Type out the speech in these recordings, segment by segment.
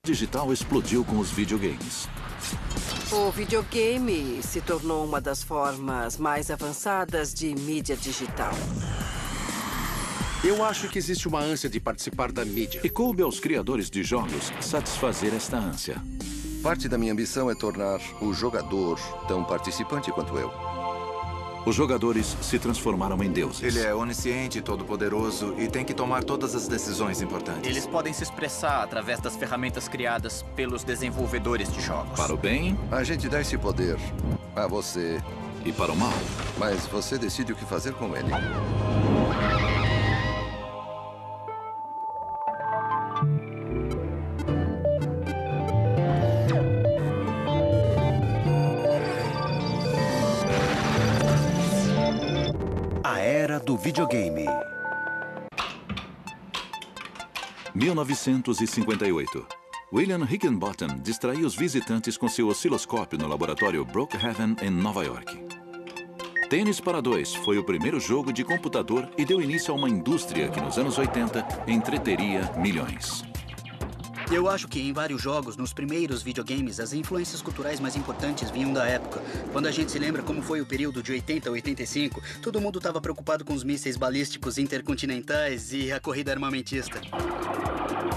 digital explodiu com os videogames. O videogame se tornou uma das formas mais avançadas de mídia digital. Eu acho que existe uma ânsia de participar da mídia. E coube aos criadores de jogos satisfazer esta ânsia. Parte da minha ambição é tornar o jogador tão participante quanto eu. Os jogadores se transformaram em deuses. Ele é onisciente, todo-poderoso e tem que tomar todas as decisões importantes. Eles podem se expressar através das ferramentas criadas pelos desenvolvedores de jogos. Para o bem... A gente dá esse poder a você. E para o mal. Mas você decide o que fazer com ele. A era do videogame. 1958. William Higginbottom distraía os visitantes com seu osciloscópio no laboratório Brookhaven, em Nova York. Tênis para Dois foi o primeiro jogo de computador e deu início a uma indústria que, nos anos 80, entreteria milhões. Eu acho que em vários jogos, nos primeiros videogames, as influências culturais mais importantes vinham da época. Quando a gente se lembra como foi o período de 80 a 85, todo mundo estava preocupado com os mísseis balísticos intercontinentais e a corrida armamentista.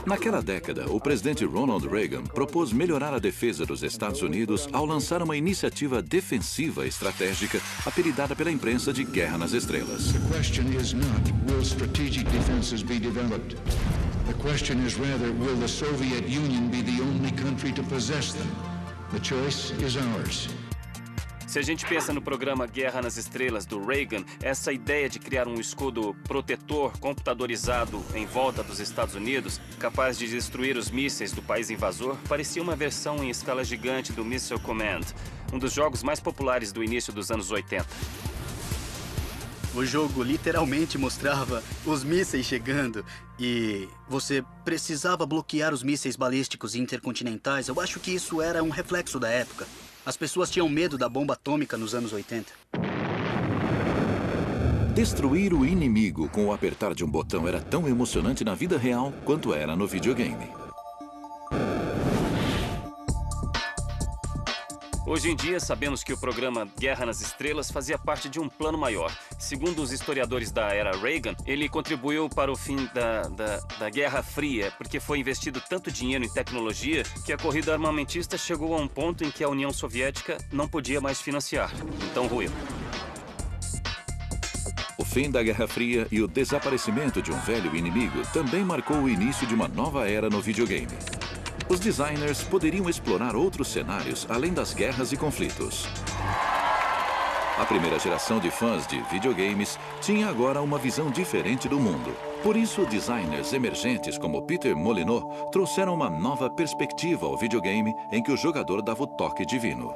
Naquela década, o presidente Ronald Reagan propôs melhorar a defesa dos Estados Unidos ao lançar uma iniciativa defensiva estratégica apelidada pela imprensa de Guerra nas Estrelas. The question is not, will strategic defenses be developed? The question is rather, will the Soviet Union be the only country to possess them? The choice is ours. Se a gente pensa no programa Guerra nas Estrelas do Reagan, essa ideia de criar um escudo protetor computadorizado em volta dos Estados Unidos, capaz de destruir os mísseis do país invasor, parecia uma versão em escala gigante do Missile Command, um dos jogos mais populares do início dos anos 80. O jogo literalmente mostrava os mísseis chegando e você precisava bloquear os mísseis balísticos intercontinentais. Eu acho que isso era um reflexo da época. As pessoas tinham medo da bomba atômica nos anos 80. Destruir o inimigo com o apertar de um botão era tão emocionante na vida real quanto era no videogame. Hoje em dia, sabemos que o programa Guerra nas Estrelas fazia parte de um plano maior. Segundo os historiadores da era Reagan, ele contribuiu para o fim da Guerra Fria, porque foi investido tanto dinheiro em tecnologia que a corrida armamentista chegou a um ponto em que a União Soviética não podia mais financiar. Então ruiu. O fim da Guerra Fria e o desaparecimento de um velho inimigo também marcou o início de uma nova era no videogame. Os designers poderiam explorar outros cenários além das guerras e conflitos. A primeira geração de fãs de videogames tinha agora uma visão diferente do mundo. Por isso, designers emergentes como Peter Molyneux trouxeram uma nova perspectiva ao videogame em que o jogador dava o toque divino.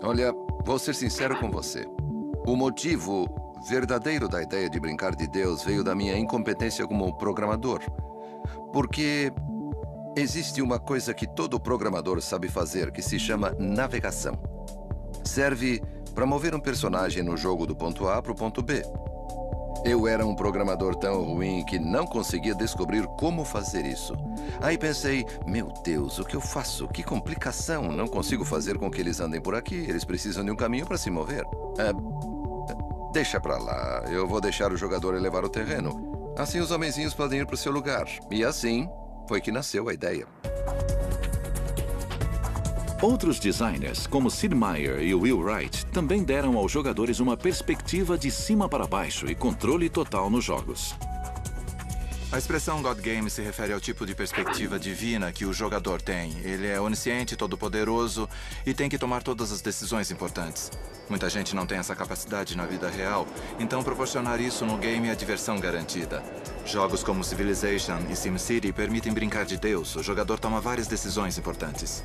Olha, vou ser sincero com você. O motivo verdadeiro da ideia de brincar de Deus veio da minha incompetência como programador. Porque existe uma coisa que todo programador sabe fazer, que se chama navegação. Serve para mover um personagem no jogo do ponto A para o ponto B. Eu era um programador tão ruim que não conseguia descobrir como fazer isso. Aí pensei, meu Deus, o que eu faço? Que complicação! Não consigo fazer com que eles andem por aqui. Eles precisam de um caminho para se mover. Deixa pra lá. Eu vou deixar o jogador elevar o terreno. Assim os homenzinhos podem ir para o seu lugar. E assim foi que nasceu a ideia. Outros designers, como Sid Meier e Will Wright, também deram aos jogadores uma perspectiva de cima para baixo e controle total nos jogos. A expressão God Game se refere ao tipo de perspectiva divina que o jogador tem. Ele é onisciente, todo-poderoso e tem que tomar todas as decisões importantes. Muita gente não tem essa capacidade na vida real, então proporcionar isso no game é diversão garantida. Jogos como Civilization e SimCity permitem brincar de Deus. O jogador toma várias decisões importantes.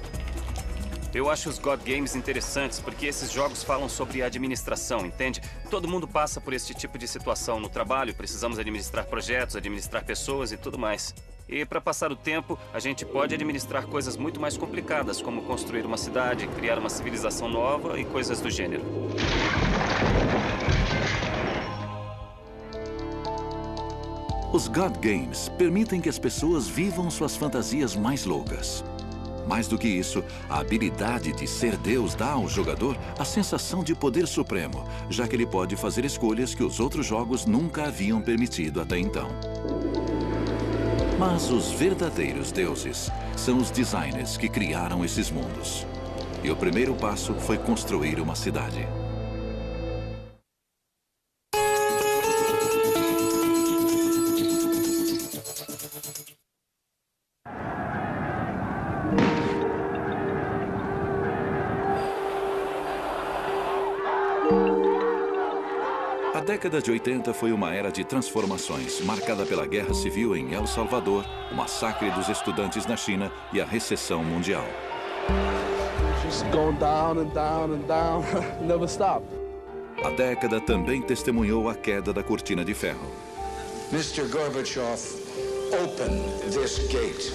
Eu acho os God Games interessantes porque esses jogos falam sobre administração, entende? Todo mundo passa por esse tipo de situação no trabalho, precisamos administrar projetos, administrar pessoas e tudo mais. E para passar o tempo, a gente pode administrar coisas muito mais complicadas, como construir uma cidade, criar uma civilização nova e coisas do gênero. Os God Games permitem que as pessoas vivam suas fantasias mais loucas. Mais do que isso, a habilidade de ser Deus dá ao jogador a sensação de poder supremo, já que ele pode fazer escolhas que os outros jogos nunca haviam permitido até então. Mas os verdadeiros deuses são os designers que criaram esses mundos. E o primeiro passo foi construir uma cidade. A década de 80 foi uma era de transformações, marcada pela Guerra Civil em El Salvador, o massacre dos estudantes na China e a recessão mundial. A década também testemunhou a queda da cortina de ferro. Mr. Gorbachev, open this gate.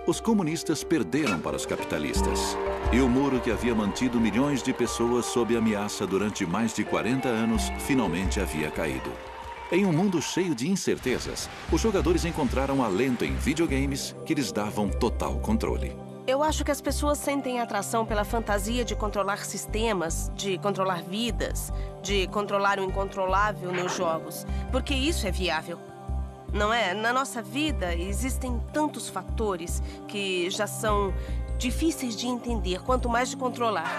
Os comunistas perderam para os capitalistas. E o muro que havia mantido milhões de pessoas sob ameaça durante mais de 40 anos finalmente havia caído. Em um mundo cheio de incertezas, os jogadores encontraram alento em videogames que lhes davam total controle. Eu acho que as pessoas sentem atração pela fantasia de controlar sistemas, de controlar vidas, de controlar o incontrolável nos jogos, porque isso é viável. Não é? Na nossa vida existem tantos fatores que já são difíceis de entender, quanto mais de controlar.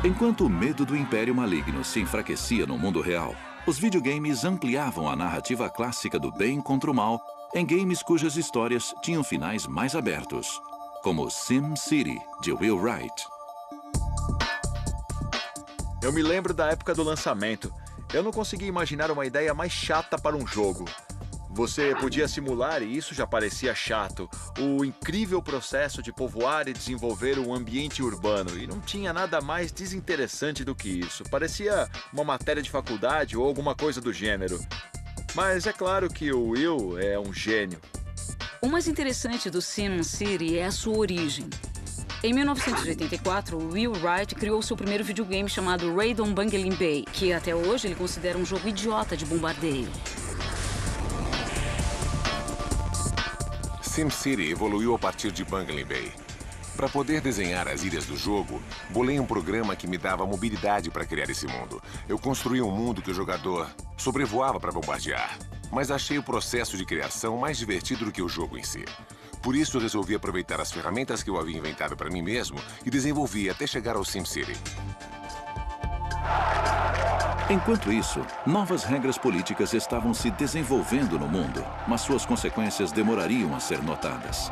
Enquanto o medo do Império Maligno se enfraquecia no mundo real, os videogames ampliavam a narrativa clássica do bem contra o mal em games cujas histórias tinham finais mais abertos, como SimCity, de Will Wright. Eu me lembro da época do lançamento. Eu não conseguia imaginar uma ideia mais chata para um jogo. Você podia simular, e isso já parecia chato, o incrível processo de povoar e desenvolver um ambiente urbano. E não tinha nada mais desinteressante do que isso. Parecia uma matéria de faculdade ou alguma coisa do gênero. Mas é claro que o Will é um gênio. O mais interessante do SimCity é a sua origem. Em 1984, Will Wright criou seu primeiro videogame chamado Raid on Bungling Bay, que até hoje ele considera um jogo idiota de bombardeio. SimCity evoluiu a partir de Bungling Bay. Para poder desenhar as ilhas do jogo, bolei um programa que me dava mobilidade para criar esse mundo. Eu construí um mundo que o jogador sobrevoava para bombardear, mas achei o processo de criação mais divertido do que o jogo em si. Por isso, eu resolvi aproveitar as ferramentas que eu havia inventado para mim mesmo e desenvolvi até chegar ao SimCity. Enquanto isso, novas regras políticas estavam se desenvolvendo no mundo, mas suas consequências demorariam a ser notadas.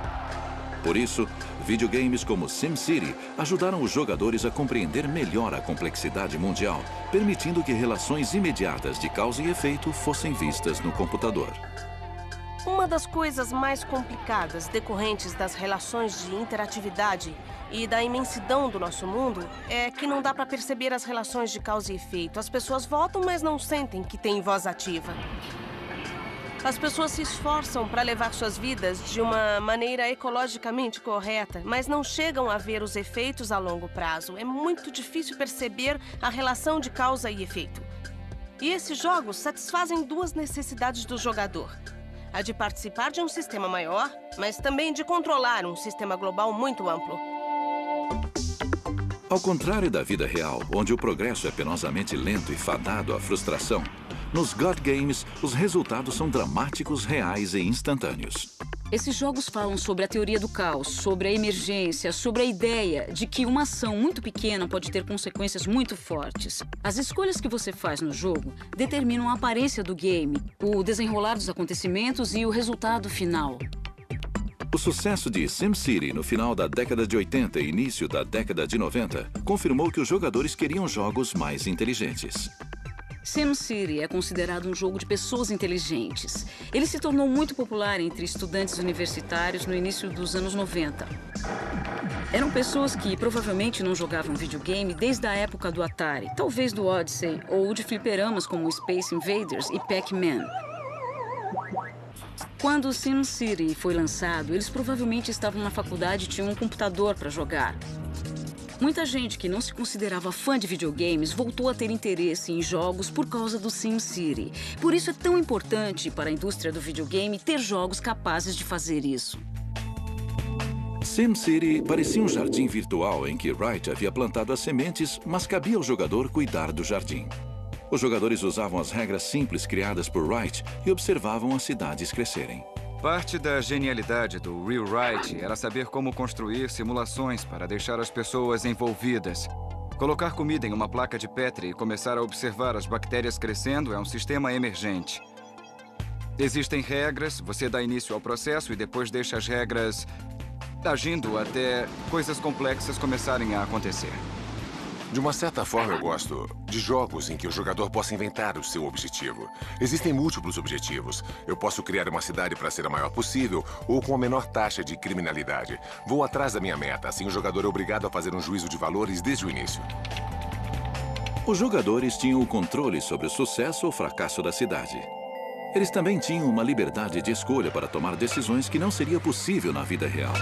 Por isso, videogames como SimCity ajudaram os jogadores a compreender melhor a complexidade mundial, permitindo que relações imediatas de causa e efeito fossem vistas no computador. Uma das coisas mais complicadas decorrentes das relações de interatividade e da imensidão do nosso mundo é que não dá para perceber as relações de causa e efeito. As pessoas votam, mas não sentem que têm voz ativa. As pessoas se esforçam para levar suas vidas de uma maneira ecologicamente correta, mas não chegam a ver os efeitos a longo prazo. É muito difícil perceber a relação de causa e efeito. E esses jogos satisfazem duas necessidades do jogador. A de participar de um sistema maior, mas também de controlar um sistema global muito amplo. Ao contrário da vida real, onde o progresso é penosamente lento e fadado à frustração, nos God Games, os resultados são dramáticos, reais e instantâneos. Esses jogos falam sobre a teoria do caos, sobre a emergência, sobre a ideia de que uma ação muito pequena pode ter consequências muito fortes. As escolhas que você faz no jogo determinam a aparência do game, o desenrolar dos acontecimentos e o resultado final. O sucesso de SimCity no final da década de 80 e início da década de 90 confirmou que os jogadores queriam jogos mais inteligentes. SimCity é considerado um jogo de pessoas inteligentes. Ele se tornou muito popular entre estudantes universitários no início dos anos 90. Eram pessoas que provavelmente não jogavam videogame desde a época do Atari, talvez do Odyssey, ou de fliperamas como Space Invaders e Pac-Man. Quando o SimCity foi lançado, eles provavelmente estavam na faculdade e tinham um computador para jogar. Muita gente que não se considerava fã de videogames voltou a ter interesse em jogos por causa do SimCity. Por isso é tão importante para a indústria do videogame ter jogos capazes de fazer isso. SimCity parecia um jardim virtual em que Wright havia plantado as sementes, mas cabia ao jogador cuidar do jardim. Os jogadores usavam as regras simples criadas por Wright e observavam as cidades crescerem. Parte da genialidade do Will Wright era saber como construir simulações para deixar as pessoas envolvidas. Colocar comida em uma placa de Petri e começar a observar as bactérias crescendo é um sistema emergente. Existem regras, você dá início ao processo e depois deixa as regras agindo até coisas complexas começarem a acontecer. De uma certa forma, eu gosto de jogos em que o jogador possa inventar o seu objetivo. Existem múltiplos objetivos. Eu posso criar uma cidade para ser a maior possível ou com a menor taxa de criminalidade. Vou atrás da minha meta, assim o jogador é obrigado a fazer um juízo de valores desde o início. Os jogadores tinham o controle sobre o sucesso ou fracasso da cidade. Eles também tinham uma liberdade de escolha para tomar decisões que não seria possível na vida real.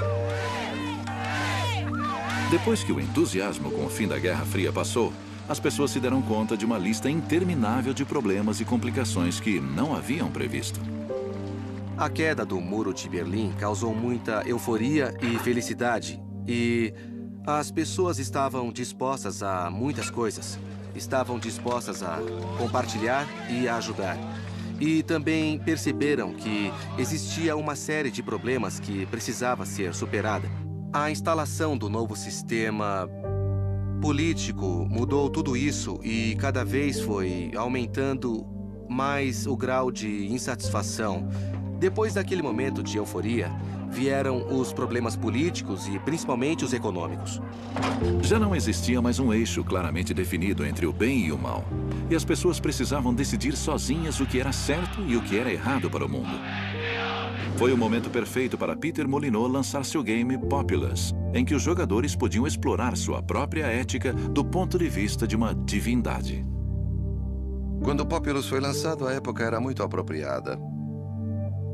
Depois que o entusiasmo com o fim da Guerra Fria passou, as pessoas se deram conta de uma lista interminável de problemas e complicações que não haviam previsto. A queda do Muro de Berlim causou muita euforia e felicidade. E as pessoas estavam dispostas a muitas coisas. Estavam dispostas a compartilhar e a ajudar. E também perceberam que existia uma série de problemas que precisava ser superada. A instalação do novo sistema político mudou tudo isso e cada vez foi aumentando mais o grau de insatisfação. Depois daquele momento de euforia, vieram os problemas políticos e principalmente os econômicos. Já não existia mais um eixo claramente definido entre o bem e o mal. E as pessoas precisavam decidir sozinhas o que era certo e o que era errado para o mundo. Foi o momento perfeito para Peter Molyneux lançar seu game Populous, em que os jogadores podiam explorar sua própria ética do ponto de vista de uma divindade. Quando Populous foi lançado, a época era muito apropriada.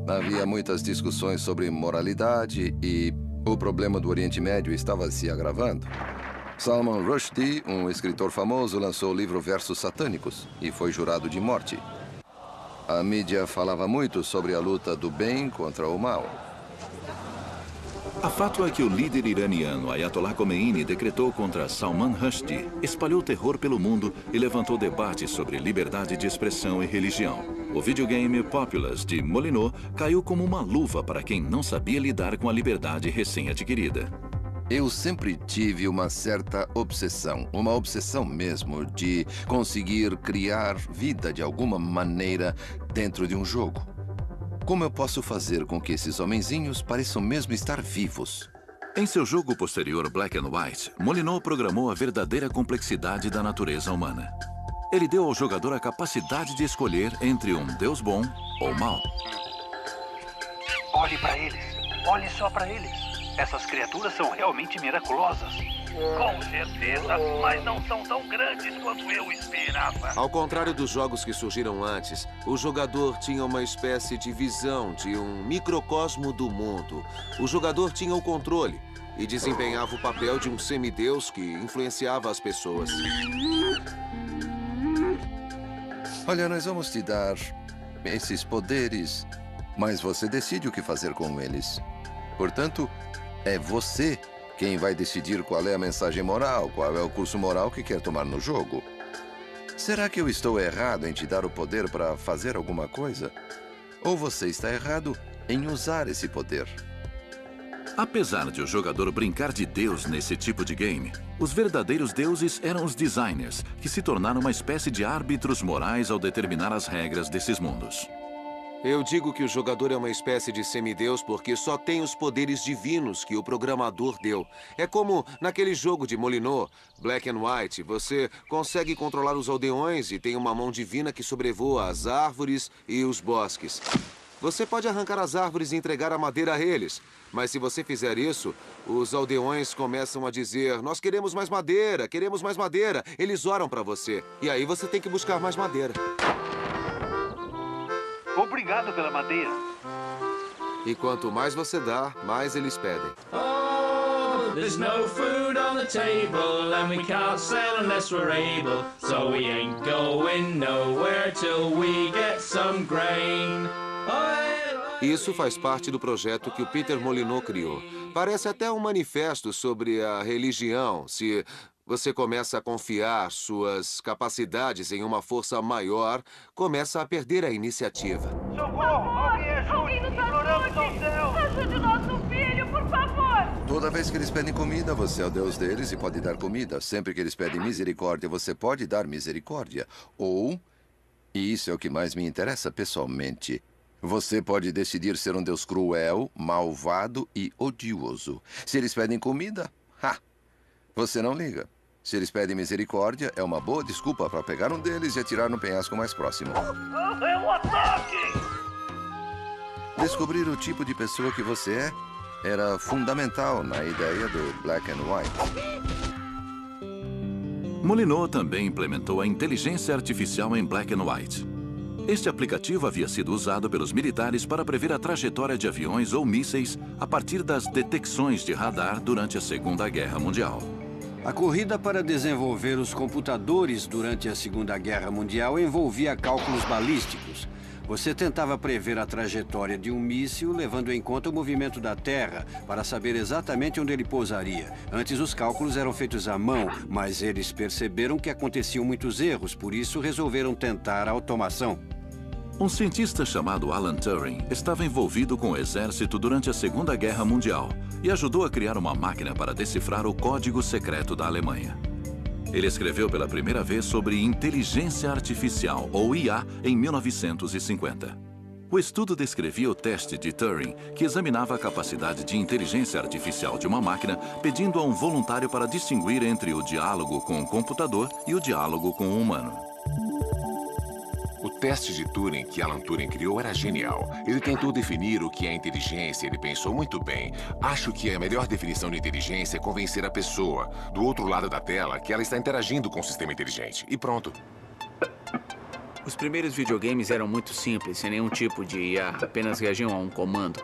Havia muitas discussões sobre moralidade e o problema do Oriente Médio estava se agravando. Salman Rushdie, um escritor famoso, lançou o livro Versos Satânicos e foi jurado de morte. A mídia falava muito sobre a luta do bem contra o mal. A fato é que o líder iraniano Ayatollah Khomeini decretou contra Salman Rushdie, espalhou terror pelo mundo e levantou debates sobre liberdade de expressão e religião. O videogame Populous de Molyneux caiu como uma luva para quem não sabia lidar com a liberdade recém-adquirida. Eu sempre tive uma certa obsessão, uma obsessão mesmo, de conseguir criar vida de alguma maneira dentro de um jogo. Como eu posso fazer com que esses homenzinhos pareçam mesmo estar vivos? Em seu jogo posterior Black and White, Molyneux programou a verdadeira complexidade da natureza humana. Ele deu ao jogador a capacidade de escolher entre um Deus bom ou mau. Olhe para eles. Olhe só para eles. Essas criaturas são realmente miraculosas. Com certeza, mas não são tão grandes quanto eu esperava. Ao contrário dos jogos que surgiram antes, o jogador tinha uma espécie de visão de um microcosmo do mundo. O jogador tinha o controle e desempenhava o papel de um semideus que influenciava as pessoas. Olha, nós vamos te dar esses poderes, mas você decide o que fazer com eles. Portanto, é você quem vai decidir qual é a mensagem moral, qual é o curso moral que quer tomar no jogo. Será que eu estou errado em te dar o poder para fazer alguma coisa? Ou você está errado em usar esse poder? Apesar de o jogador brincar de Deus nesse tipo de game, os verdadeiros deuses eram os designers, que se tornaram uma espécie de árbitros morais ao determinar as regras desses mundos. Eu digo que o jogador é uma espécie de semideus porque só tem os poderes divinos que o programador deu. É como naquele jogo de Molyneux, Black and White. Você consegue controlar os aldeões e tem uma mão divina que sobrevoa as árvores e os bosques. Você pode arrancar as árvores e entregar a madeira a eles. Mas se você fizer isso, os aldeões começam a dizer: nós queremos mais madeira, queremos mais madeira. Eles oram para você. E aí você tem que buscar mais madeira. Obrigado pela madeira. E quanto mais você dá, mais eles pedem. All There's no food on the table, and we can't sail unless we're able. So we ain't going nowhere till we get some grain. Isso faz parte do projeto que o Peter Molyneux criou. Parece até um manifesto sobre a religião. Se você começa a confiar suas capacidades em uma força maior, começa a perder a iniciativa. Socorro! Alguém nos ajude! Ajude o nosso filho, por favor! Toda vez que eles pedem comida, você é o Deus deles e pode dar comida. Sempre que eles pedem misericórdia, você pode dar misericórdia. Ou, e isso é o que mais me interessa pessoalmente, você pode decidir ser um Deus cruel, malvado e odioso. Se eles pedem comida, você não liga. Se eles pedem misericórdia, é uma boa desculpa para pegar um deles e atirar no penhasco mais próximo. É um ataque! Descobrir o tipo de pessoa que você é era fundamental na ideia do Black and White. Molyneux também implementou a inteligência artificial em Black and White. Este aplicativo havia sido usado pelos militares para prever a trajetória de aviões ou mísseis a partir das detecções de radar durante a Segunda Guerra Mundial. A corrida para desenvolver os computadores durante a Segunda Guerra Mundial envolvia cálculos balísticos. Você tentava prever a trajetória de um míssil levando em conta o movimento da Terra para saber exatamente onde ele pousaria. Antes, os cálculos eram feitos à mão, mas eles perceberam que aconteciam muitos erros, por isso resolveram tentar a automação. Um cientista chamado Alan Turing estava envolvido com o exército durante a Segunda Guerra Mundial e ajudou a criar uma máquina para decifrar o código secreto da Alemanha. Ele escreveu pela primeira vez sobre inteligência artificial, ou IA, em 1950. O estudo descrevia o teste de Turing, que examinava a capacidade de inteligência artificial de uma máquina, pedindo a um voluntário para distinguir entre o diálogo com o computador e o diálogo com o humano. O teste de Turing que Alan Turing criou era genial. Ele tentou definir o que é inteligência e ele pensou muito bem. Acho que a melhor definição de inteligência é convencer a pessoa, do outro lado da tela, que ela está interagindo com o sistema inteligente. E pronto. Os primeiros videogames eram muito simples, sem nenhum tipo de IA, apenas reagiam a um comando.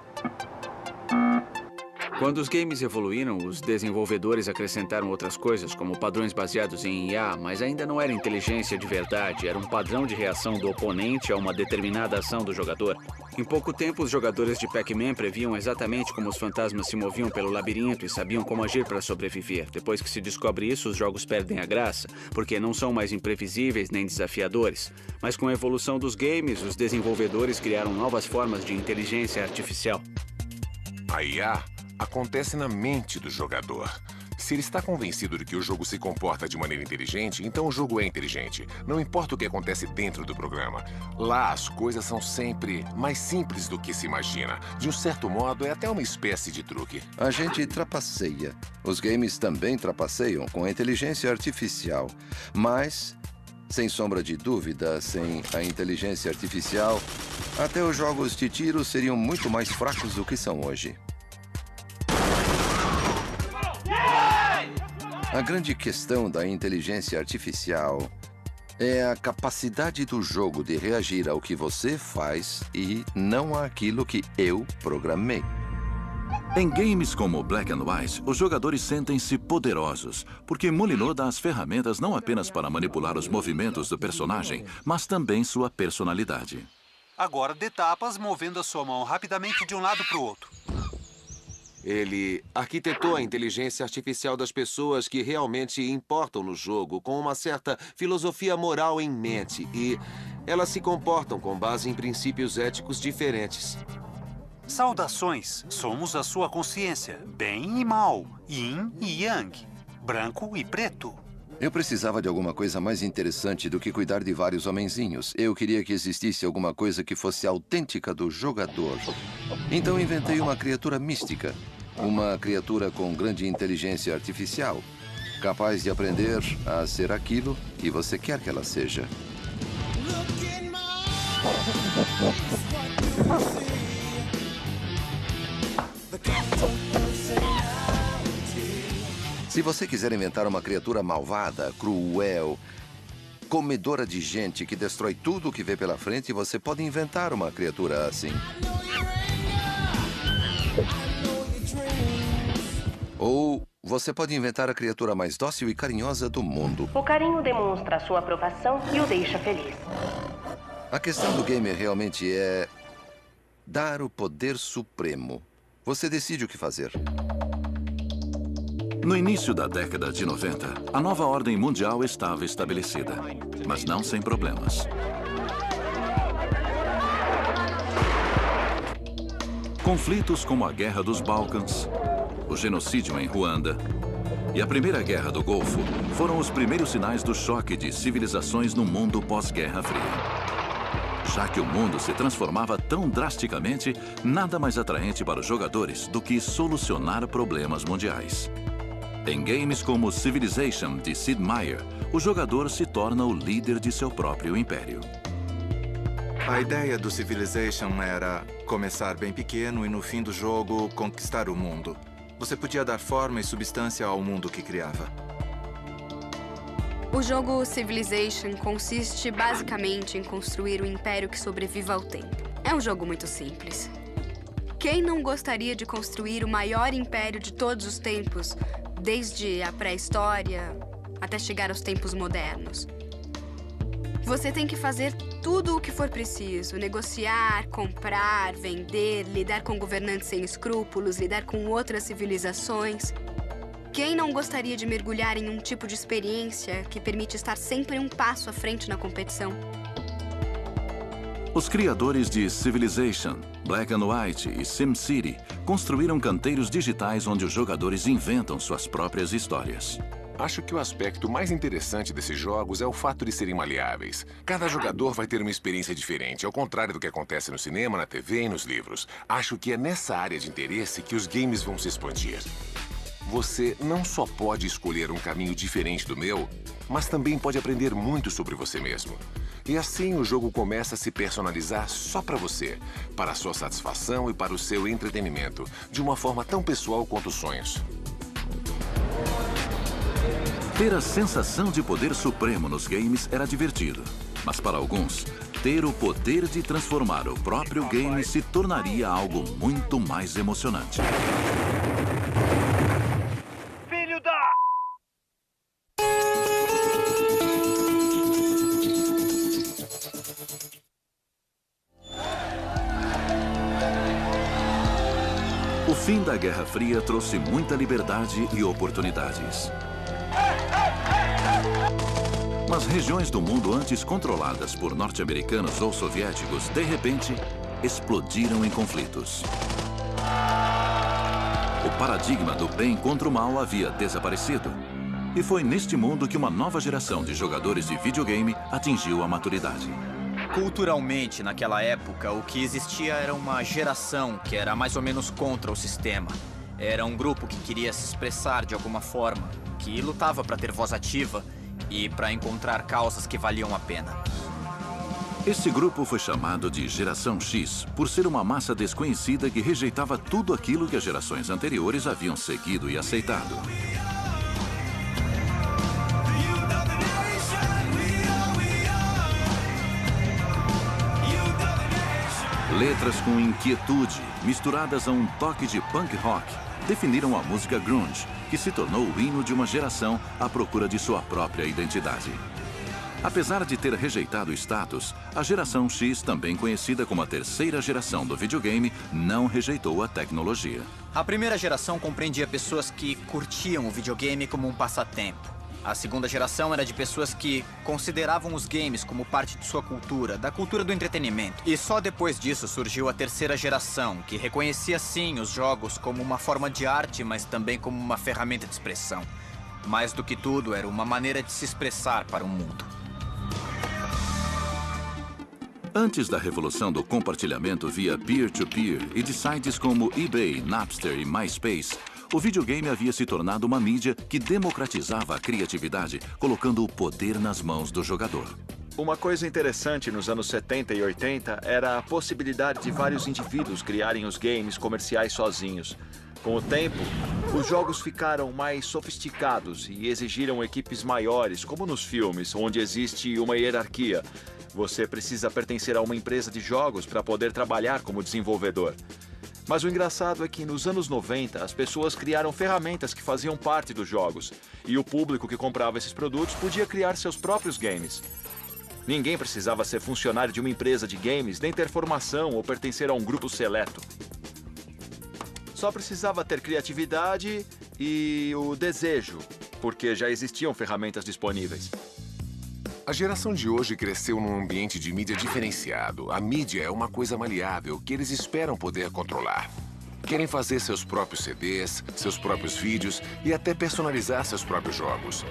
Quando os games evoluíram, os desenvolvedores acrescentaram outras coisas, como padrões baseados em IA, mas ainda não era inteligência de verdade, era um padrão de reação do oponente a uma determinada ação do jogador. Em pouco tempo, os jogadores de Pac-Man previam exatamente como os fantasmas se moviam pelo labirinto e sabiam como agir para sobreviver. Depois que se descobre isso, os jogos perdem a graça, porque não são mais imprevisíveis nem desafiadores. Mas com a evolução dos games, os desenvolvedores criaram novas formas de inteligência artificial. A IA acontece na mente do jogador. Se ele está convencido de que o jogo se comporta de maneira inteligente, então o jogo é inteligente. Não importa o que acontece dentro do programa. Lá, as coisas são sempre mais simples do que se imagina. De um certo modo, é até uma espécie de truque. A gente trapaceia. Os games também trapaceiam com a inteligência artificial. Mas, sem sombra de dúvida, sem a inteligência artificial, até os jogos de tiro seriam muito mais fracos do que são hoje. A grande questão da inteligência artificial é a capacidade do jogo de reagir ao que você faz e não àquilo que eu programei. Em games como Black and White, os jogadores sentem-se poderosos, porque Molyneux dá as ferramentas não apenas para manipular os movimentos do personagem, mas também sua personalidade. Agora dê tapas movendo a sua mão rapidamente de um lado para o outro. Ele arquitetou a inteligência artificial das pessoas que realmente importam no jogo, com uma certa filosofia moral em mente, e elas se comportam com base em princípios éticos diferentes. Saudações, somos a sua consciência, bem e mal, yin e yang, branco e preto. Eu precisava de alguma coisa mais interessante do que cuidar de vários homenzinhos. Eu queria que existisse alguma coisa que fosse autêntica do jogador. Então inventei uma criatura mística. Uma criatura com grande inteligência artificial. Capaz de aprender a ser aquilo que você quer que ela seja. Se você quiser inventar uma criatura malvada, cruel, comedora de gente que destrói tudo o que vê pela frente, você pode inventar uma criatura assim. Ou você pode inventar a criatura mais dócil e carinhosa do mundo. O carinho demonstra a sua aprovação e o deixa feliz. A questão do gamer realmente é dar o poder supremo. Você decide o que fazer. No início da década de 90, a nova ordem mundial estava estabelecida, mas não sem problemas. Conflitos como a Guerra dos Balcãs, o genocídio em Ruanda e a Primeira Guerra do Golfo foram os primeiros sinais do choque de civilizações no mundo pós-Guerra Fria. Já que o mundo se transformava tão drasticamente, nada mais atraente para os jogadores do que solucionar problemas mundiais. Em games como Civilization, de Sid Meier, o jogador se torna o líder de seu próprio império. A ideia do Civilization era começar bem pequeno e, no fim do jogo, conquistar o mundo. Você podia dar forma e substância ao mundo que criava. O jogo Civilization consiste basicamente em construir um império que sobreviva ao tempo. É um jogo muito simples. Quem não gostaria de construir o maior império de todos os tempos, desde a pré-história até chegar aos tempos modernos? Você tem que fazer tudo o que for preciso. Negociar, comprar, vender, lidar com governantes sem escrúpulos, lidar com outras civilizações. Quem não gostaria de mergulhar em um tipo de experiência que permite estar sempre um passo à frente na competição? Os criadores de Civilization, Black and White e SimCity construíram canteiros digitais onde os jogadores inventam suas próprias histórias. Acho que o aspecto mais interessante desses jogos é o fato de serem maleáveis. Cada jogador vai ter uma experiência diferente, ao contrário do que acontece no cinema, na TV e nos livros. Acho que é nessa área de interesse que os games vão se expandir. Você não só pode escolher um caminho diferente do meu, mas também pode aprender muito sobre você mesmo. E assim o jogo começa a se personalizar só para você, para a sua satisfação e para o seu entretenimento, de uma forma tão pessoal quanto os sonhos. Ter a sensação de poder supremo nos games era divertido, mas para alguns, ter o poder de transformar o próprio game se tornaria algo muito mais emocionante. Filho da... O fim da Guerra Fria trouxe muita liberdade e oportunidades. Mas regiões do mundo antes controladas por norte-americanos ou soviéticos, de repente, explodiram em conflitos. O paradigma do bem contra o mal havia desaparecido. E foi neste mundo que uma nova geração de jogadores de videogame atingiu a maturidade. Culturalmente, naquela época, o que existia era uma geração que era mais ou menos contra o sistema. Era um grupo que queria se expressar de alguma forma, que lutava para ter voz ativa e para encontrar causas que valiam a pena. Esse grupo foi chamado de Geração X, por ser uma massa desconhecida que rejeitava tudo aquilo que as gerações anteriores haviam seguido e aceitado. Letras com inquietude, misturadas a um toque de punk rock, definiram a música grunge, que se tornou o hino de uma geração à procura de sua própria identidade. Apesar de ter rejeitado o status, a Geração X, também conhecida como a terceira geração do videogame, não rejeitou a tecnologia. A primeira geração compreendia pessoas que curtiam o videogame como um passatempo. A segunda geração era de pessoas que consideravam os games como parte de sua cultura, da cultura do entretenimento. E só depois disso surgiu a terceira geração, que reconhecia sim os jogos como uma forma de arte, mas também como uma ferramenta de expressão. Mais do que tudo, era uma maneira de se expressar para o mundo. Antes da revolução do compartilhamento via peer-to-peer e de sites como eBay, Napster e MySpace, o videogame havia se tornado uma mídia que democratizava a criatividade, colocando o poder nas mãos do jogador. Uma coisa interessante nos anos 70 e 80 era a possibilidade de vários indivíduos criarem os games comerciais sozinhos. Com o tempo, os jogos ficaram mais sofisticados e exigiram equipes maiores, como nos filmes, onde existe uma hierarquia. Você precisa pertencer a uma empresa de jogos para poder trabalhar como desenvolvedor. Mas o engraçado é que nos anos 90, as pessoas criaram ferramentas que faziam parte dos jogos. E o público que comprava esses produtos podia criar seus próprios games. Ninguém precisava ser funcionário de uma empresa de games, nem ter formação ou pertencer a um grupo seleto. Só precisava ter criatividade e o desejo, porque já existiam ferramentas disponíveis. A geração de hoje cresceu num ambiente de mídia diferenciado. A mídia é uma coisa maleável que eles esperam poder controlar. Querem fazer seus próprios CDs, seus próprios vídeos e até personalizar seus próprios jogos.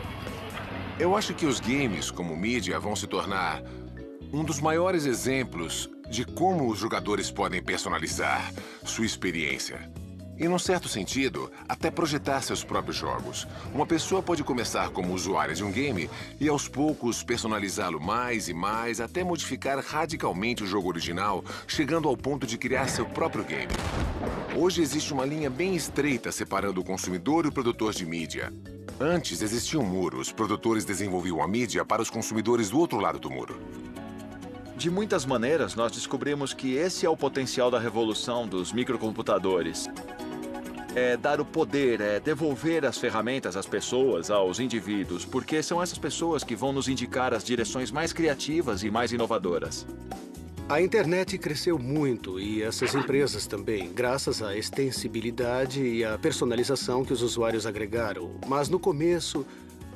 Eu acho que os games, como mídia, vão se tornar um dos maiores exemplos de como os jogadores podem personalizar sua experiência. E, num certo sentido, até projetar seus próprios jogos. Uma pessoa pode começar como usuária de um game e, aos poucos, personalizá-lo mais e mais, até modificar radicalmente o jogo original, chegando ao ponto de criar seu próprio game. Hoje existe uma linha bem estreita separando o consumidor e o produtor de mídia. Antes existia um muro, os produtores desenvolviam a mídia para os consumidores do outro lado do muro. De muitas maneiras, nós descobrimos que esse é o potencial da revolução dos microcomputadores. É dar o poder, é devolver as ferramentas às pessoas, aos indivíduos, porque são essas pessoas que vão nos indicar as direções mais criativas e mais inovadoras. A internet cresceu muito e essas empresas também, graças à extensibilidade e à personalização que os usuários agregaram. Mas no começo,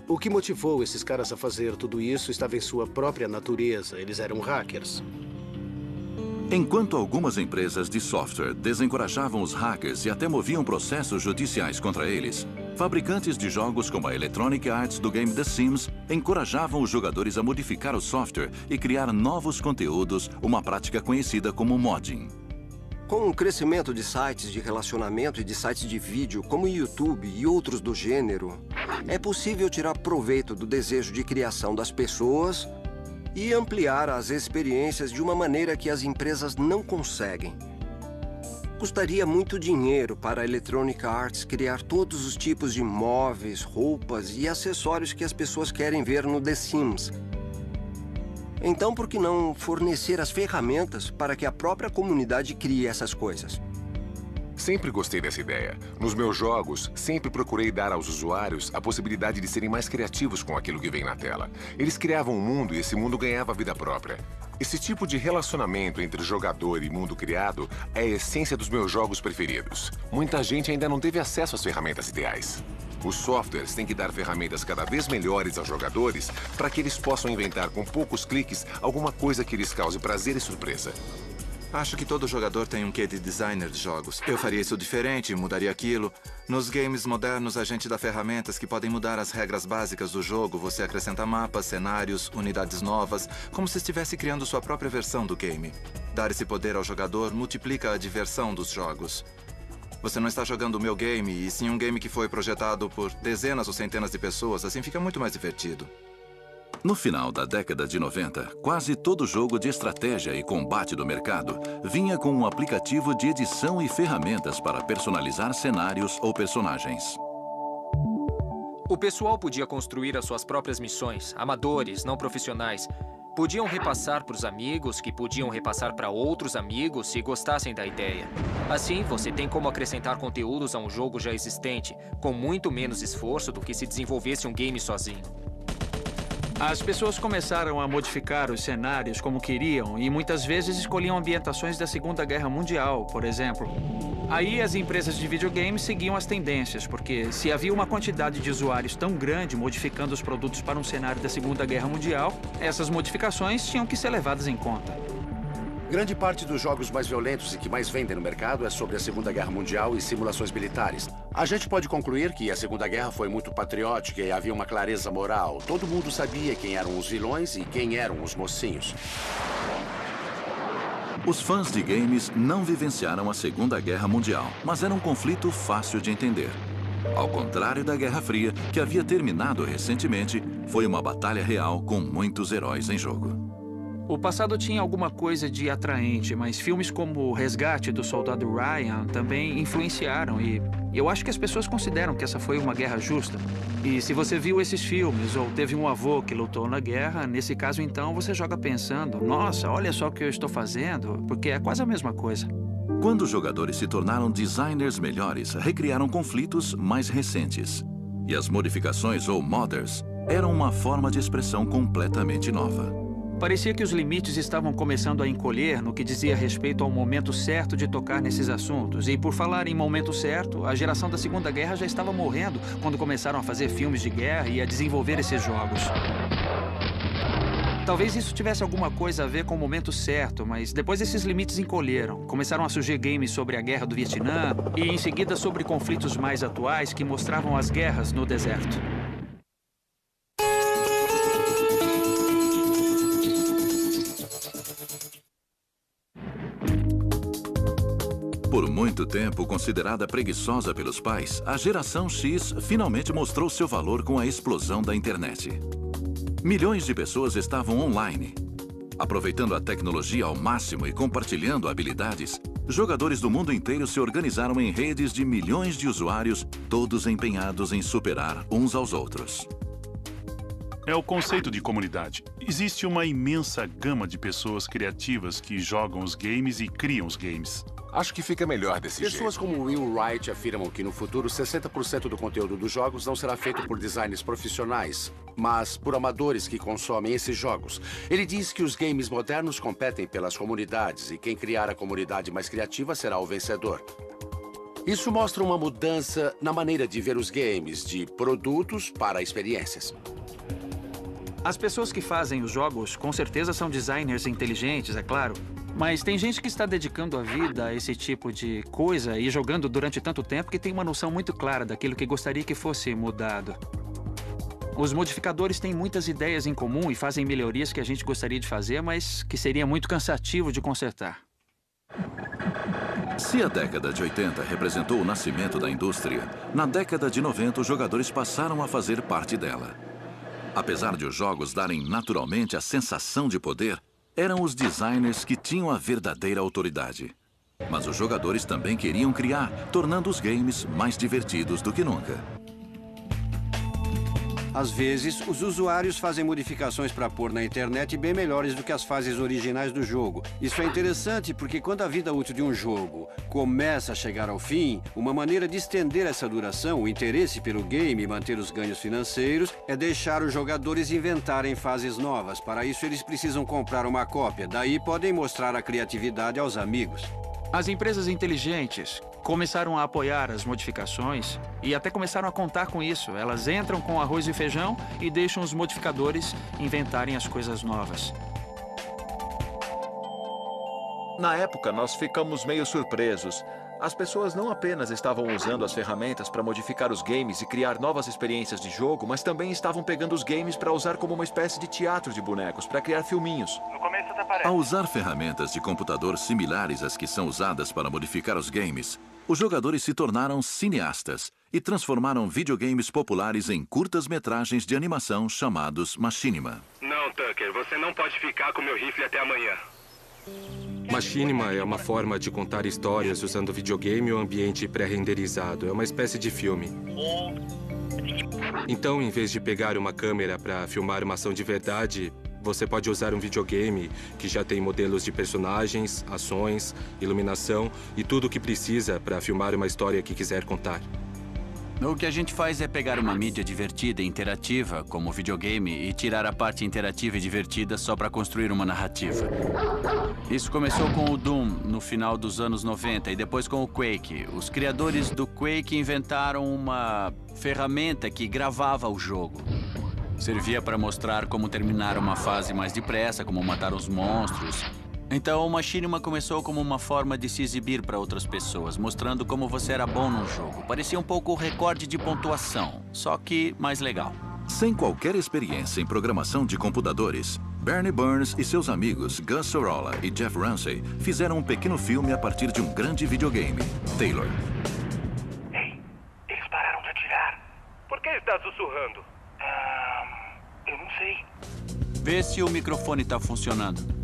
o que motivou esses caras a fazer tudo isso estava em sua própria natureza. Eles eram hackers. Enquanto algumas empresas de software desencorajavam os hackers e até moviam processos judiciais contra eles, fabricantes de jogos como a Electronic Arts do game The Sims encorajavam os jogadores a modificar o software e criar novos conteúdos, uma prática conhecida como modding. Com o crescimento de sites de relacionamento e de sites de vídeo como o YouTube e outros do gênero, é possível tirar proveito do desejo de criação das pessoas e ampliar as experiências de uma maneira que as empresas não conseguem. Custaria muito dinheiro para a Electronic Arts criar todos os tipos de móveis, roupas e acessórios que as pessoas querem ver no The Sims. Então, por que não fornecer as ferramentas para que a própria comunidade crie essas coisas? Sempre gostei dessa ideia. Nos meus jogos, sempre procurei dar aos usuários a possibilidade de serem mais criativos com aquilo que vem na tela. Eles criavam um mundo e esse mundo ganhava vida própria. Esse tipo de relacionamento entre jogador e mundo criado é a essência dos meus jogos preferidos. Muita gente ainda não teve acesso às ferramentas ideais. Os softwares têm que dar ferramentas cada vez melhores aos jogadores para que eles possam inventar com poucos cliques alguma coisa que lhes cause prazer e surpresa. Acho que todo jogador tem um quê de designer de jogos. Eu faria isso diferente, mudaria aquilo. Nos games modernos, a gente dá ferramentas que podem mudar as regras básicas do jogo. Você acrescenta mapas, cenários, unidades novas, como se estivesse criando sua própria versão do game. Dar esse poder ao jogador multiplica a diversão dos jogos. Você não está jogando o meu game, e sim um game que foi projetado por dezenas ou centenas de pessoas. Assim fica muito mais divertido. No final da década de 90, quase todo jogo de estratégia e combate do mercado vinha com um aplicativo de edição e ferramentas para personalizar cenários ou personagens. O pessoal podia construir as suas próprias missões, amadores, não profissionais. Podiam repassar para os amigos, que podiam repassar para outros amigos se gostassem da ideia. Assim, você tem como acrescentar conteúdos a um jogo já existente, com muito menos esforço do que se desenvolvesse um game sozinho. As pessoas começaram a modificar os cenários como queriam e muitas vezes escolhiam ambientações da Segunda Guerra Mundial, por exemplo. Aí as empresas de videogames seguiam as tendências, porque se havia uma quantidade de usuários tão grande modificando os produtos para um cenário da Segunda Guerra Mundial, essas modificações tinham que ser levadas em conta. Grande parte dos jogos mais violentos e que mais vendem no mercado é sobre a Segunda Guerra Mundial e simulações militares. A gente pode concluir que a Segunda Guerra foi muito patriótica e havia uma clareza moral. Todo mundo sabia quem eram os vilões e quem eram os mocinhos. Os fãs de games não vivenciaram a Segunda Guerra Mundial, mas era um conflito fácil de entender. Ao contrário da Guerra Fria, que havia terminado recentemente, foi uma batalha real com muitos heróis em jogo. O passado tinha alguma coisa de atraente, mas filmes como O Resgate do Soldado Ryan também influenciaram e eu acho que as pessoas consideram que essa foi uma guerra justa. E se você viu esses filmes ou teve um avô que lutou na guerra, nesse caso então você joga pensando, nossa, olha só o que eu estou fazendo, porque é quase a mesma coisa. Quando os jogadores se tornaram designers melhores, recriaram conflitos mais recentes. E as modificações ou modders eram uma forma de expressão completamente nova. Parecia que os limites estavam começando a encolher no que dizia respeito ao momento certo de tocar nesses assuntos. E por falar em momento certo, a geração da Segunda Guerra já estava morrendo quando começaram a fazer filmes de guerra e a desenvolver esses jogos. Talvez isso tivesse alguma coisa a ver com o momento certo, mas depois esses limites encolheram. Começaram a surgir games sobre a Guerra do Vietnã e em seguida sobre conflitos mais atuais que mostravam as guerras no deserto. Por muito tempo considerada preguiçosa pelos pais, a geração X finalmente mostrou seu valor com a explosão da internet. Milhões de pessoas estavam online. Aproveitando a tecnologia ao máximo e compartilhando habilidades, jogadores do mundo inteiro se organizaram em redes de milhões de usuários, todos empenhados em superar uns aos outros. É o conceito de comunidade. Existe uma imensa gama de pessoas criativas que jogam os games e criam os games. Acho que fica melhor desse jeito. Pessoas como Will Wright afirmam que no futuro 60% do conteúdo dos jogos não será feito por designers profissionais, mas por amadores que consomem esses jogos. Ele diz que os games modernos competem pelas comunidades e quem criar a comunidade mais criativa será o vencedor. Isso mostra uma mudança na maneira de ver os games, de produtos para experiências. As pessoas que fazem os jogos com certeza são designers inteligentes, é claro. Mas tem gente que está dedicando a vida a esse tipo de coisa e jogando durante tanto tempo que tem uma noção muito clara daquilo que gostaria que fosse mudado. Os modificadores têm muitas ideias em comum e fazem melhorias que a gente gostaria de fazer, mas que seria muito cansativo de consertar. Se a década de 80 representou o nascimento da indústria, na década de 90 os jogadores passaram a fazer parte dela. Apesar de os jogos darem naturalmente a sensação de poder, eram os designers que tinham a verdadeira autoridade. Mas os jogadores também queriam criar, tornando os games mais divertidos do que nunca. Às vezes, os usuários fazem modificações para pôr na internet bem melhores do que as fases originais do jogo. Isso é interessante porque quando a vida útil de um jogo começa a chegar ao fim, uma maneira de estender essa duração, o interesse pelo game e manter os ganhos financeiros, é deixar os jogadores inventarem fases novas. Para isso, eles precisam comprar uma cópia. Daí, podem mostrar a criatividade aos amigos. As empresas inteligentes começaram a apoiar as modificações e até começaram a contar com isso. Elas entram com arroz e feijão e deixam os modificadores inventarem as coisas novas. Na época, nós ficamos meio surpresos. As pessoas não apenas estavam usando as ferramentas para modificar os games e criar novas experiências de jogo, mas também estavam pegando os games para usar como uma espécie de teatro de bonecos, para criar filminhos. No começo da parede. Ao usar ferramentas de computador similares às que são usadas para modificar os games, os jogadores se tornaram cineastas e transformaram videogames populares em curtas-metragens de animação chamados machinima. Não, Tucker, você não pode ficar com meu rifle até amanhã. Machinima é uma forma de contar histórias usando videogame ou ambiente pré-renderizado. É uma espécie de filme. Então, em vez de pegar uma câmera para filmar uma ação de verdade, você pode usar um videogame que já tem modelos de personagens, ações, iluminação e tudo o que precisa para filmar uma história que quiser contar. O que a gente faz é pegar uma mídia divertida e interativa, como o videogame, e tirar a parte interativa e divertida só para construir uma narrativa. Isso começou com o Doom, no final dos anos 90, e depois com o Quake. Os criadores do Quake inventaram uma ferramenta que gravava o jogo. Servia para mostrar como terminar uma fase mais depressa, como matar os monstros. Então, o Machinima começou como uma forma de se exibir para outras pessoas, mostrando como você era bom no jogo. Parecia um pouco o recorde de pontuação, só que mais legal. Sem qualquer experiência em programação de computadores, Bernie Burns e seus amigos Gus Sorolla e Jeff Ramsey fizeram um pequeno filme a partir de um grande videogame, Taylor. Ei, eles pararam de atirar. Por que está sussurrando? Eu não sei. Vê se o microfone está funcionando.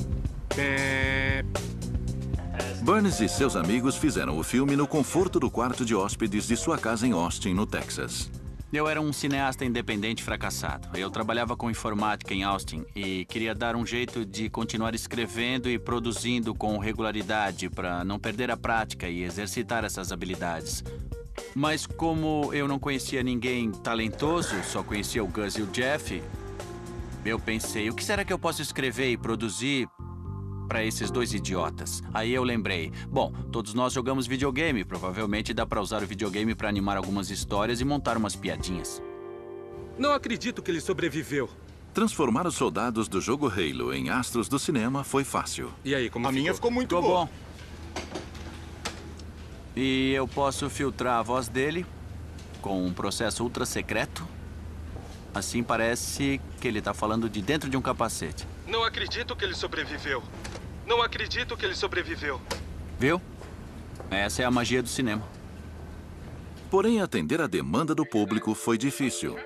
Burns e seus amigos fizeram o filme no conforto do quarto de hóspedes de sua casa em Austin, no Texas. Eu era um cineasta independente fracassado. Eu trabalhava com informática em Austin e queria dar um jeito de continuar escrevendo e produzindo com regularidade para não perder a prática e exercitar essas habilidades. Mas como eu não conhecia ninguém talentoso, só conhecia o Gus e o Jeff, eu pensei, o que será que eu posso escrever e produzir para esses dois idiotas? Aí eu lembrei, bom, todos nós jogamos videogame, provavelmente dá para usar o videogame para animar algumas histórias e montar umas piadinhas. Não acredito que ele sobreviveu. Transformar os soldados do jogo Halo em astros do cinema foi fácil. E aí, como ficou? A minha ficou muito Ficou boa. bom. E eu posso filtrar a voz dele com um processo ultra secreto. Assim parece que ele está falando de dentro de um capacete. Não acredito que ele sobreviveu. Não acredito que ele sobreviveu. Viu? Essa é a magia do cinema. Porém, atender a demanda do público foi difícil.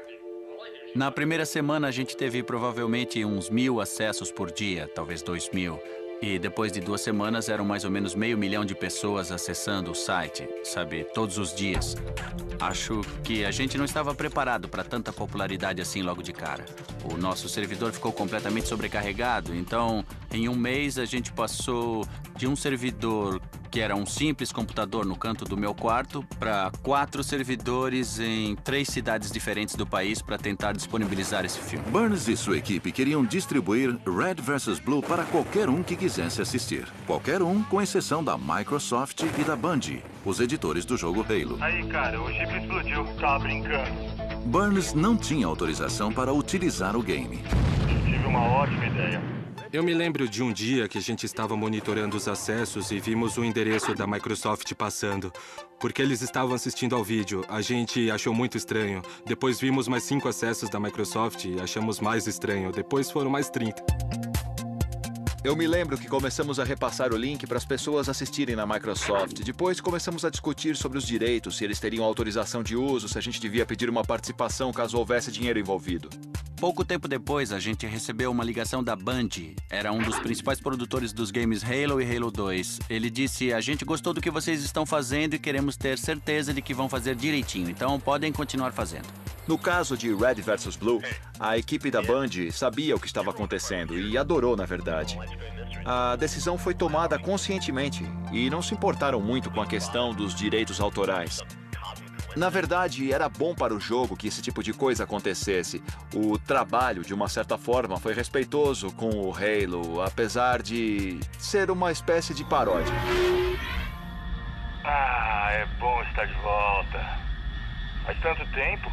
Na primeira semana, a gente teve provavelmente uns 1.000 acessos por dia, talvez 2.000. E depois de 2 semanas, eram mais ou menos 500 mil de pessoas acessando o site, sabe, todos os dias. Acho que a gente não estava preparado para tanta popularidade assim logo de cara. O nosso servidor ficou completamente sobrecarregado, então, em um mês, a gente passou de um servidor que era um simples computador no canto do meu quarto para 4 servidores em 3 cidades diferentes do país para tentar disponibilizar esse filme. Burns e sua equipe queriam distribuir Red vs. Blue para qualquer um que quisesse assistir. Qualquer um, com exceção da Microsoft e da Bungie, os editores do jogo Halo. Aí, cara, o chip explodiu. Tava brincando. Burns não tinha autorização para utilizar o game. Tive uma ótima ideia. Eu me lembro de um dia que a gente estava monitorando os acessos e vimos o endereço da Microsoft passando. Porque eles estavam assistindo ao vídeo. A gente achou muito estranho. Depois vimos mais 5 acessos da Microsoft e achamos mais estranho. Depois foram mais 30. Eu me lembro que começamos a repassar o link para as pessoas assistirem na Microsoft. Depois começamos a discutir sobre os direitos, se eles teriam autorização de uso, se a gente devia pedir uma participação caso houvesse dinheiro envolvido. Pouco tempo depois, a gente recebeu uma ligação da Bungie. Era um dos principais produtores dos games Halo e Halo 2. Ele disse, a gente gostou do que vocês estão fazendo e queremos ter certeza de que vão fazer direitinho, então podem continuar fazendo. No caso de Red vs. Blue, a equipe da Bungie sabia o que estava acontecendo e adorou, na verdade. A decisão foi tomada conscientemente e não se importaram muito com a questão dos direitos autorais. Na verdade, era bom para o jogo que esse tipo de coisa acontecesse. O trabalho, de uma certa forma, foi respeitoso com o Halo, apesar de ser uma espécie de paródia. Ah, é bom estar de volta. Faz tanto tempo.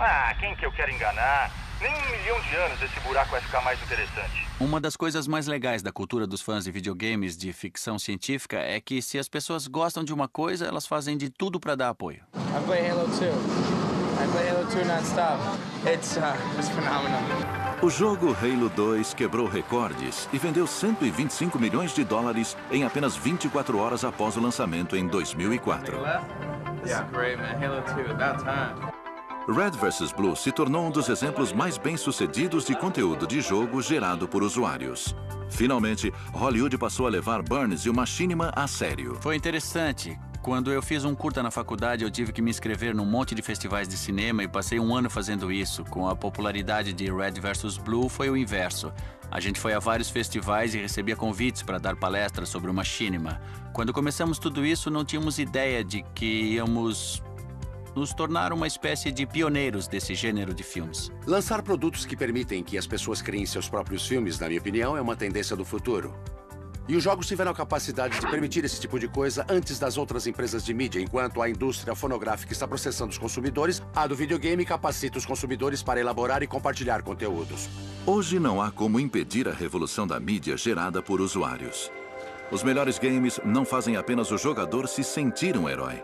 Ah, quem que eu quero enganar? Nem 1 milhão de anos esse buraco vai ficar mais interessante. Uma das coisas mais legais da cultura dos fãs de videogames de ficção científica é que se as pessoas gostam de uma coisa, elas fazem de tudo para dar apoio. I play Halo 2. I play Halo 2 non-stop. It's phenomenal. O jogo Halo 2 quebrou recordes e vendeu 125 milhões de dólares em apenas 24 horas após o lançamento em 2004. This is great, man. Halo 2, about time. Red vs. Blue se tornou um dos exemplos mais bem-sucedidos de conteúdo de jogo gerado por usuários. Finalmente, Hollywood passou a levar Burns e o Machinima a sério. Foi interessante. Quando eu fiz um curta na faculdade, eu tive que me inscrever num monte de festivais de cinema e passei 1 ano fazendo isso. Com a popularidade de Red vs. Blue, foi o inverso. A gente foi a vários festivais e recebia convites para dar palestras sobre o Machinima. Quando começamos tudo isso, não tínhamos ideia de que íamos nos tornar uma espécie de pioneiros desse gênero de filmes. Lançar produtos que permitem que as pessoas criem seus próprios filmes, na minha opinião, é uma tendência do futuro. E os jogos tiveram a capacidade de permitir esse tipo de coisa antes das outras empresas de mídia. Enquanto a indústria fonográfica está processando os consumidores, a do videogame capacita os consumidores para elaborar e compartilhar conteúdos. Hoje não há como impedir a revolução da mídia gerada por usuários. Os melhores games não fazem apenas o jogador se sentir um herói.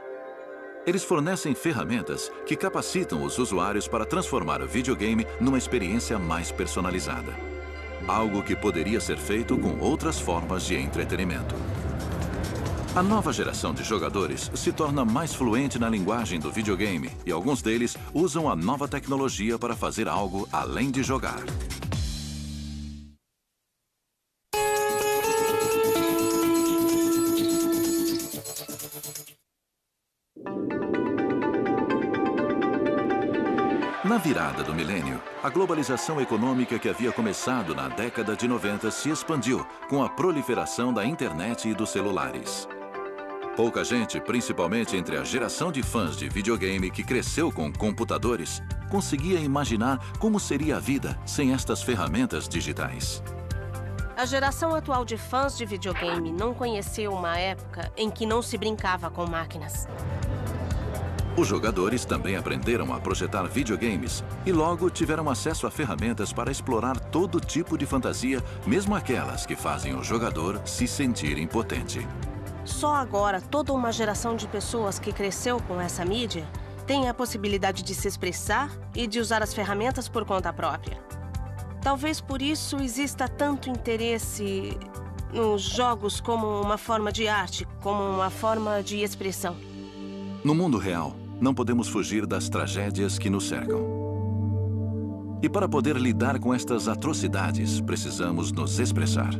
Eles fornecem ferramentas que capacitam os usuários para transformar o videogame numa experiência mais personalizada. Algo que poderia ser feito com outras formas de entretenimento. A nova geração de jogadores se torna mais fluente na linguagem do videogame e alguns deles usam a nova tecnologia para fazer algo além de jogar. virada do milênio, a globalização econômica que havia começado na década de 90 se expandiu com a proliferação da internet e dos celulares. Pouca gente, principalmente entre a geração de fãs de videogame que cresceu com computadores, conseguia imaginar como seria a vida sem estas ferramentas digitais. A geração atual de fãs de videogame não conheceu uma época em que não se brincava com máquinas. Os jogadores também aprenderam a projetar videogames e logo tiveram acesso a ferramentas para explorar todo tipo de fantasia, mesmo aquelas que fazem o jogador se sentir impotente. Só agora, toda uma geração de pessoas que cresceu com essa mídia tem a possibilidade de se expressar e de usar as ferramentas por conta própria. Talvez por isso exista tanto interesse nos jogos como uma forma de arte, como uma forma de expressão. No mundo real, não podemos fugir das tragédias que nos cercam. E para poder lidar com estas atrocidades, precisamos nos expressar.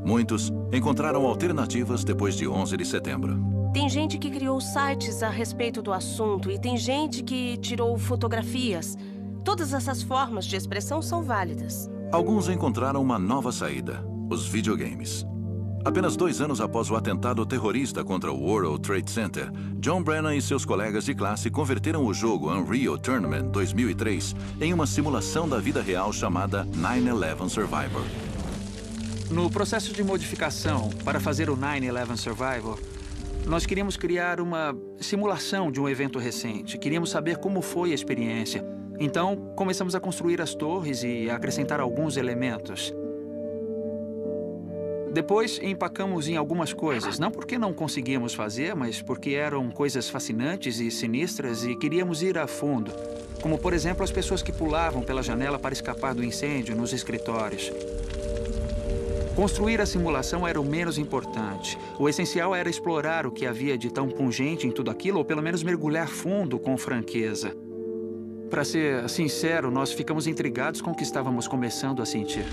Muitos encontraram alternativas depois de 11 de setembro. Tem gente que criou sites a respeito do assunto e tem gente que tirou fotografias. Todas essas formas de expressão são válidas. Alguns encontraram uma nova saída: os videogames. Apenas 2 anos após o atentado terrorista contra o World Trade Center, John Brennan e seus colegas de classe converteram o jogo Unreal Tournament 2003 em uma simulação da vida real chamada 9/11 Survivor. No processo de modificação para fazer o 9/11 Survivor, nós queríamos criar uma simulação de um evento recente. Queríamos saber como foi a experiência. Então, começamos a construir as torres e a acrescentar alguns elementos. Depois, empacamos em algumas coisas, não porque não conseguíamos fazer, mas porque eram coisas fascinantes e sinistras e queríamos ir a fundo. Como, por exemplo, as pessoas que pulavam pela janela para escapar do incêndio nos escritórios. Construir a simulação era o menos importante. O essencial era explorar o que havia de tão pungente em tudo aquilo, ou pelo menos mergulhar fundo com franqueza. Para ser sincero, nós ficamos intrigados com o que estávamos começando a sentir.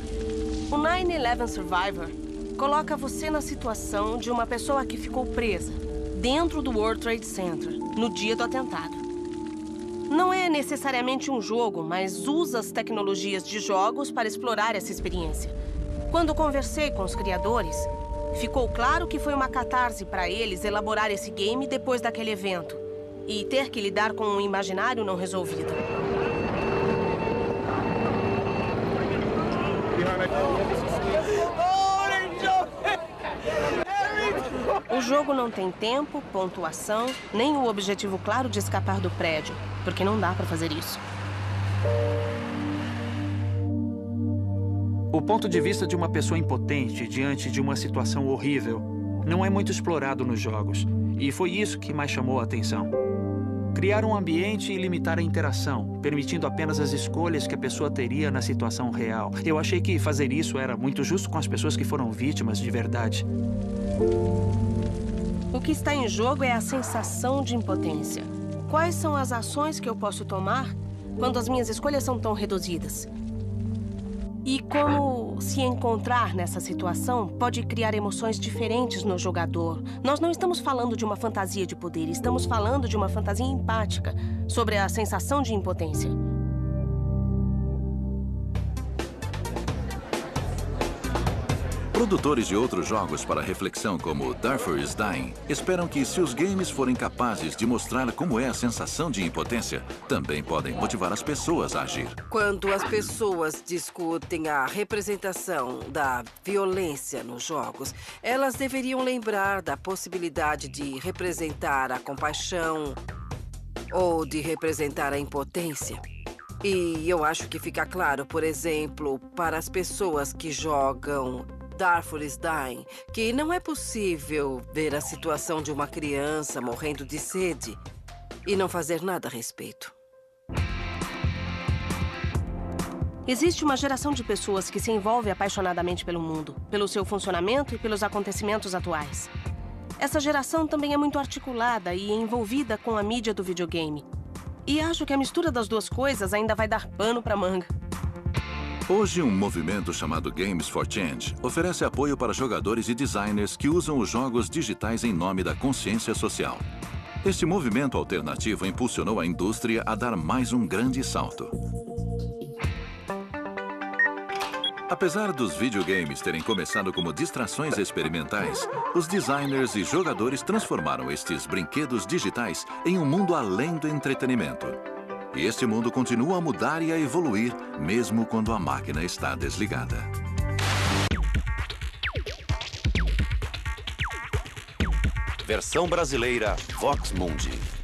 O 9/11 Survivor coloca você na situação de uma pessoa que ficou presa dentro do World Trade Center no dia do atentado. Não é necessariamente um jogo, mas usa as tecnologias de jogos para explorar essa experiência. Quando conversei com os criadores, ficou claro que foi uma catarse para eles elaborar esse game depois daquele evento e ter que lidar com um imaginário não resolvido. O jogo não tem tempo, pontuação, nem o objetivo claro de escapar do prédio, porque não dá para fazer isso. O ponto de vista de uma pessoa impotente diante de uma situação horrível não é muito explorado nos jogos, e foi isso que mais chamou a atenção. Criar um ambiente e limitar a interação, permitindo apenas as escolhas que a pessoa teria na situação real. Eu achei que fazer isso era muito justo com as pessoas que foram vítimas de verdade. O que está em jogo é a sensação de impotência. Quais são as ações que eu posso tomar quando as minhas escolhas são tão reduzidas? E como se encontrar nessa situação pode criar emoções diferentes no jogador. Nós não estamos falando de uma fantasia de poder, estamos falando de uma fantasia empática sobre a sensação de impotência. Produtores de outros jogos para reflexão, como Darfur is Dying, esperam que, se os games forem capazes de mostrar como é a sensação de impotência, também podem motivar as pessoas a agir. Quando as pessoas discutem a representação da violência nos jogos, elas deveriam lembrar da possibilidade de representar a compaixão ou de representar a impotência. E eu acho que fica claro, por exemplo, para as pessoas que jogam Darfur is Dying, que não é possível ver a situação de uma criança morrendo de sede e não fazer nada a respeito. Existe uma geração de pessoas que se envolve apaixonadamente pelo mundo, pelo seu funcionamento e pelos acontecimentos atuais. Essa geração também é muito articulada e envolvida com a mídia do videogame. E acho que a mistura das duas coisas ainda vai dar pano pra manga. Hoje, um movimento chamado Games for Change oferece apoio para jogadores e designers que usam os jogos digitais em nome da consciência social. Este movimento alternativo impulsionou a indústria a dar mais um grande salto. Apesar dos videogames terem começado como distrações experimentais, os designers e jogadores transformaram estes brinquedos digitais em um mundo além do entretenimento. E este mundo continua a mudar e a evoluir, mesmo quando a máquina está desligada. Versão brasileira Vox Mundi.